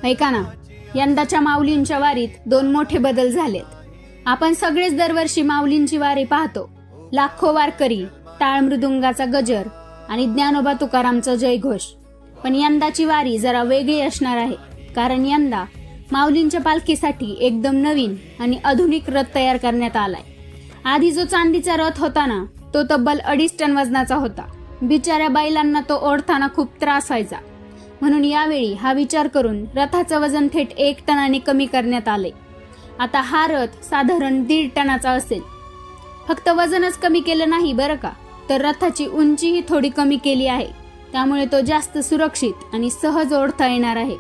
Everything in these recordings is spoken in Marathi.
ऐका ना, यंदाच्या माऊलींच्या वारीत 2 मोठे बदल झालेत. आपण सगळेच दरवर्षी माऊलींची वारी पाहतो. लाखो वारकरी, टाळ मृदुंगाचा गजर आणि ज्ञानोबा तुकारामचा जयघोष. पण यंदाची वारी जरा वेगळी असणार आहे, कारण यंदा माऊलींच्या पालखीसाठी एकदम नवीन आणि आधुनिक रथ तयार करण्यात आलाय. आधी जो चांदीचा रथ होता ना, तो तब्बल 2.5 टन वजनाचा होता. बिचाऱ्या बैलांना तो ओढताना खूप त्रास व्हायचा. म्हणून यावेळी हा विचार करून रथाचं वजन थेट 1 टनाने कमी करण्यात आले. आता हा रथ साधारण 1.5 टनाचा असेल. फक्त वजनच कमी केलं नाही बरं का, तर रथाची उंचीही थोडी कमी केली आहे. त्यामुळे तो जास्त सुरक्षित आणि सहज ओढता येणार आहे.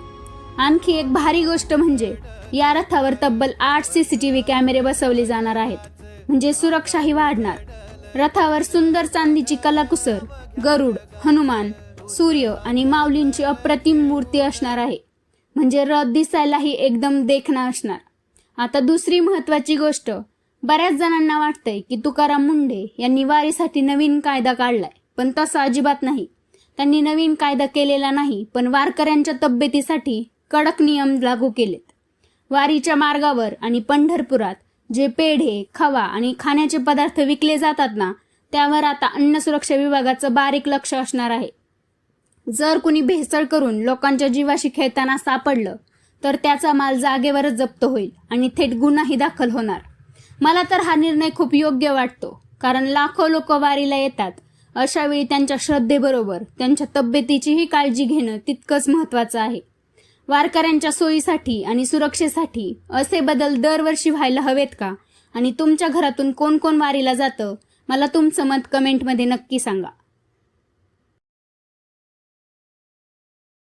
आणखी एक भारी गोष्ट म्हणजे या रथावर तब्बल 8 CCTV कॅमेरे बसवले जाणार आहेत, म्हणजे सुरक्षाही वाढणार. रथावर सुंदर चांदीची कलाकुसर, गरुड, हनुमान, सूर्य आणि माऊलींची अप्रतिम मूर्ती असणार आहे. म्हणजे रथ दिसायलाही एकदम देखणा असणार. आता दुसरी महत्वाची गोष्ट, बऱ्याच जणांना वाटतंय की तुकाराम मुंढे यांनी वारीसाठी नवीन कायदा काढलाय, पण तसं अजिबात नाही. त्यांनी नवीन कायदा केलेला नाही, पण वारकऱ्यांच्या तब्येतीसाठी कडक नियम लागू केलेत. वारीच्या मार्गावर आणि पंढरपुरात जे पेढे, खवा आणि खाण्याचे पदार्थ विकले जातात ना, त्यावर आता अन्न सुरक्षा विभागाचं बारीक लक्ष असणार आहे. जर कुणी भेसळ करून लोकांच्या जीवाशी खेळताना सापडलं तर त्याचा माल जागेवरच जप्त होईल आणि थेट गुन्हाही दाखल होणार. मला तर हा निर्णय खूप योग्य वाटतो, कारण लाखो लोक वारीला येतात. अशा वेळी त्यांच्या श्रद्धेबरोबर त्यांच्या तब्येतीचीही काळजी घेणं तितकंच महत्त्वाचं आहे. वारकऱ्यांच्या सोयीसाठी आणि सुरक्षेसाठी असे बदल दरवर्षी व्हायला हवेत का? आणि तुमच्या घरातून कोण कोण वारीला जातं, मला तुमचं मत कमेंटमध्ये नक्की सांगा.